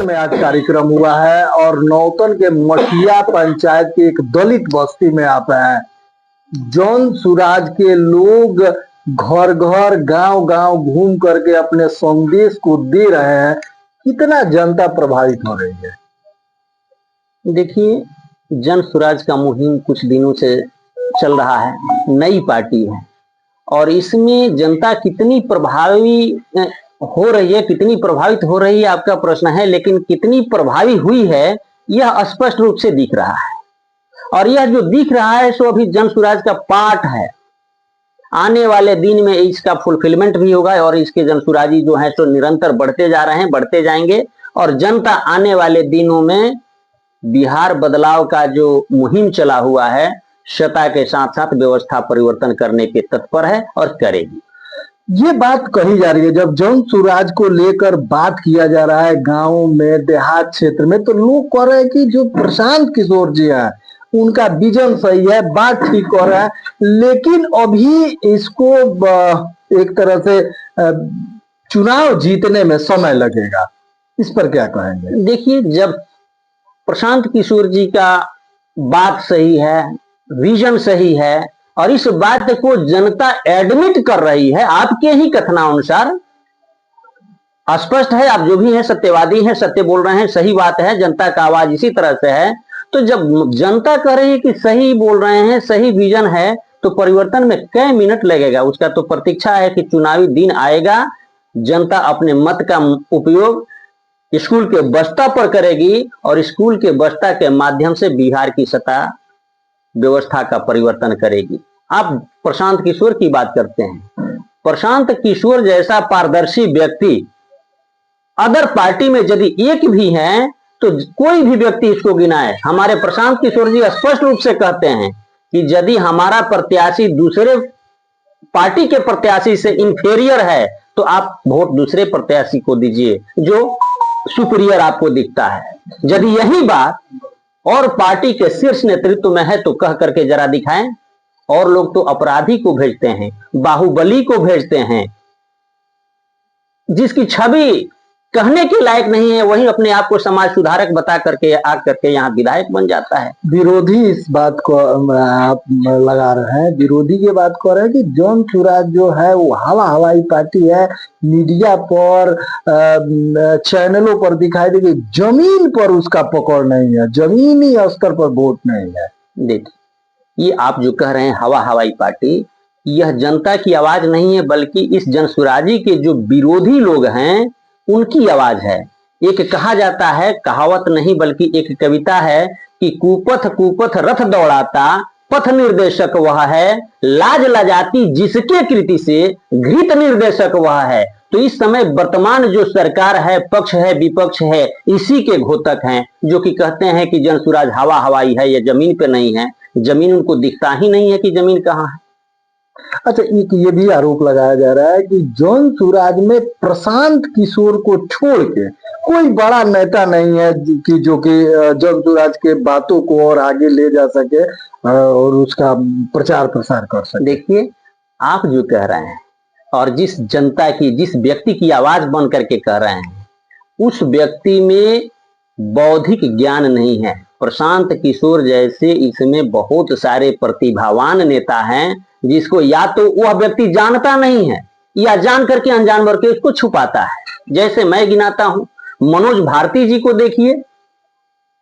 नौतन में आज कार्यक्रम हुआ है और नौतन के मठिया पंचायत की एक दलित बस्ती में आप हैं। जौन सुराज के लोग घर घर गांव गांव घूम करके अपने संदेश को दे रहे हैं, कितना जनता प्रभावित हो रही है। देखिए, जन सुराज का मुहिम कुछ दिनों से चल रहा है, नई पार्टी है और इसमें जनता कितनी प्रभावी हो रही है, कितनी प्रभावित हो रही है आपका प्रश्न है, लेकिन कितनी प्रभावी हुई है यह स्पष्ट रूप से दिख रहा है। और यह जो दिख रहा है सो अभी जन सुराज का पार्ट है। आने वाले दिन में इसका फुलफिलमेंट भी होगा और इसके जन सुराजी जो है सो निरंतर बढ़ते जा रहे हैं, बढ़ते जाएंगे और जनता आने वाले दिनों में बिहार बदलाव का जो मुहिम चला हुआ है सत्ता के साथ साथ व्यवस्था परिवर्तन करने के तत्पर है और करेगी। ये बात कही जा रही है, जब जन सुराज को लेकर बात किया जा रहा है गांव में, देहात क्षेत्र में, तो लोग कह रहे हैं कि जो प्रशांत किशोर जी हैं उनका विजन सही है, बात ठीक हो रहा है, लेकिन अभी इसको एक तरह से चुनाव जीतने में समय लगेगा। इस पर क्या कहेंगे? देखिए, जब प्रशांत किशोर जी का बात सही है, विजन सही है और इस बात को जनता एडमिट कर रही है, आपके ही कथनानुसार स्पष्ट है, आप जो भी हैं सत्यवादी हैं, सत्य बोल रहे हैं, सही बात है, जनता का आवाज इसी तरह से है। तो जब जनता कह रही है कि सही बोल रहे हैं, सही विजन है, तो परिवर्तन में कई मिनट लगेगा। उसका तो प्रतीक्षा है कि चुनावी दिन आएगा, जनता अपने मत का उपयोग स्कूल के बस्ता पर करेगी और स्कूल के बस्ता के माध्यम से बिहार की सत्ता व्यवस्था का परिवर्तन करेगी। आप प्रशांत किशोर की बात करते हैं, प्रशांत किशोर जैसा पारदर्शी व्यक्ति अदर पार्टी में यदि एक भी है तो कोई भी व्यक्ति इसको गिनाए। हमारे प्रशांत किशोर जी स्पष्ट रूप से कहते हैं कि यदि हमारा प्रत्याशी दूसरे पार्टी के प्रत्याशी से इंफीरियर है तो आप वोट दूसरे प्रत्याशी को दीजिए जो सुपीरियर आपको दिखता है। यदि यही बात और पार्टी के शीर्ष नेतृत्व में है तो कह करके जरा दिखाएं। और लोग तो अपराधी को भेजते हैं, बाहुबली को भेजते हैं, जिसकी छवि कहने के लायक नहीं है, वही अपने आप को समाज सुधारक बता करके आ करके यहाँ विधायक बन जाता है। विरोधी इस बात को आप लगा रहे हैं, विरोधी ये बात कर रहे हैं कि जौन सुराज जो है वो हवाई पार्टी है, मीडिया पर चैनलों पर दिखाई देगी, जमीन पर उसका पकड़ नहीं है, जमीनी स्तर पर वोट नहीं है। देखिए, ये आप जो कह रहे हैं हवाई पार्टी, यह जनता की आवाज नहीं है, बल्कि इस जनसुराजी के जो विरोधी लोग हैं उनकी आवाज है। एक कहा जाता है, कहावत नहीं बल्कि एक कविता है कि कुपथ कुपथ रथ दौड़ाता पथ निर्देशक वह है, लाज लजाती जिसके कृति से घृत निर्देशक वह है। तो इस समय वर्तमान जो सरकार है, पक्ष है, विपक्ष है, इसी के घोतक हैं जो कि कहते हैं कि जनसुराज हवाई है, यह जमीन पे नहीं है। जमीन उनको दिखता ही नहीं है कि जमीन कहाँ है। अच्छा, एक ये भी आरोप लगाया जा रहा है कि जौन सुराज में प्रशांत किशोर को छोड़ के कोई बड़ा नेता नहीं है कि जो कि जौन सुराज के बातों को और आगे ले जा सके और उसका प्रचार प्रसार कर सके। देखिए, आप जो कह रहे हैं और जिस जनता की, जिस व्यक्ति की आवाज बन करके कह रहे हैं, उस व्यक्ति में बौद्धिक ज्ञान नहीं है। प्रशांत किशोर जैसे इसमें बहुत सारे प्रतिभावान नेता हैं जिसको या तो वह व्यक्ति जानता नहीं है या जान करके अनजान करके उसको छुपाता है। जैसे मैं गिनाता हूं, मनोज भारती जी को देखिए,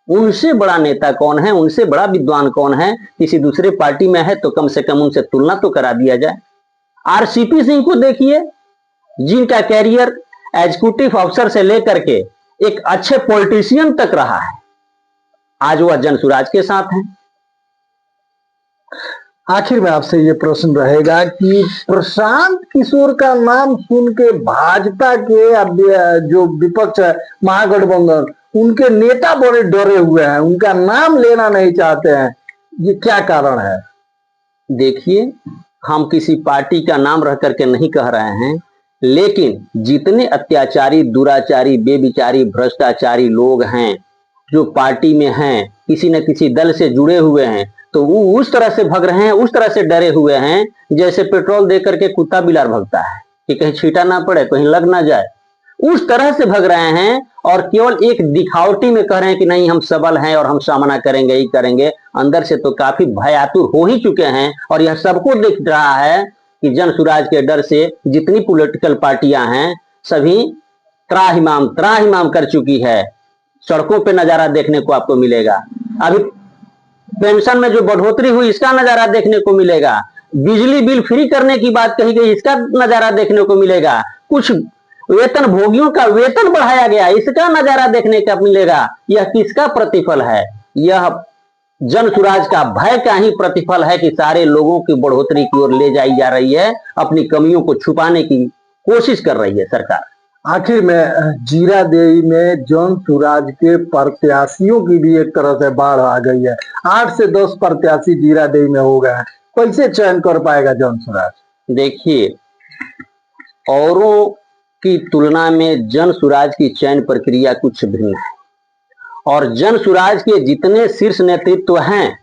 उनसे बड़ा नेता कौन है, उनसे बड़ा विद्वान कौन है? किसी दूसरे पार्टी में है तो कम से कम उनसे तुलना तो करा दिया जाए। आरसीपी सिंह को देखिए, जिनका कैरियर एग्जीक्यूटिव अफसर से लेकर के एक अच्छे पॉलिटिशियन तक रहा है, आज वह जनसुराज के साथ हैं। आखिर में आपसे ये प्रश्न रहेगा कि प्रशांत किशोर का नाम सुन के भाजपा के जो विपक्ष है, महागठबंधन, उनके नेता बड़े डरे हुए हैं, उनका नाम लेना नहीं चाहते हैं, ये क्या कारण है? देखिए, हम किसी पार्टी का नाम रह करके नहीं कह रहे हैं, लेकिन जितने अत्याचारी, दुराचारी, बेविचारी, भ्रष्टाचारी लोग हैं जो पार्टी में हैं, किसी न किसी दल से जुड़े हुए हैं, तो वो उस तरह से भग रहे हैं, उस तरह से डरे हुए हैं जैसे पेट्रोल दे करके कुत्ता बिलार भगता है कि कहीं छींटा ना पड़े, कहीं लग ना जाए। उस तरह से भग रहे हैं और केवल एक दिखावटी में कह रहे हैं कि नहीं हम सबल हैं और हम सामना करेंगे ही करेंगे। अंदर से तो काफी भयातुर हो ही चुके हैं और यह सबको दिख रहा है कि जन सुराज के डर से जितनी पॉलिटिकल पार्टियां हैं सभी त्राहिमाम कर चुकी है। सड़कों पे नजारा देखने को आपको मिलेगा, अभी पेंशन में जो बढ़ोतरी हुई इसका नजारा देखने को मिलेगा, बिजली बिल फ्री करने की बात कही गई इसका नजारा देखने को मिलेगा, कुछ वेतन भोगियों का वेतन बढ़ाया गया इसका नजारा देखने का मिलेगा। यह किसका प्रतिफल है? यह जन सुराज का भय का ही प्रतिफल है कि सारे लोगों की बढ़ोतरी की ओर ले जाई जा रही है, अपनी कमियों को छुपाने की कोशिश कर रही है सरकार। आखिर में जीरादेई में जन सुराज के प्रत्याशियों की भी एक तरह से बाढ़ आ गई है। 8 से 10 प्रत्याशी जीरादेई में हो गए हैं, कैसे चयन कर पाएगा जन सुराज? देखिए, औरों की तुलना में जन सुराज की चयन प्रक्रिया कुछ भिन्न है और जन सुराज के जितने शीर्ष नेतृत्व हैं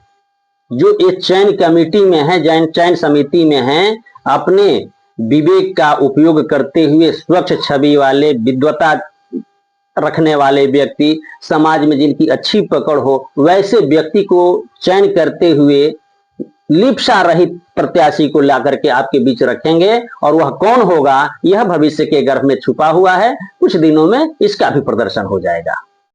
जो इस चयन कमेटी में है, चयन समिति में हैं, अपने विवेक का उपयोग करते हुए स्वच्छ छवि वाले, विद्वता रखने वाले व्यक्ति, समाज में जिनकी अच्छी पकड़ हो वैसे व्यक्ति को चयन करते हुए लिप्सा रहित प्रत्याशी को ला करके आपके बीच रखेंगे और वह कौन होगा यह भविष्य के गर्भ में छुपा हुआ है। कुछ दिनों में इसका भी प्रदर्शन हो जाएगा।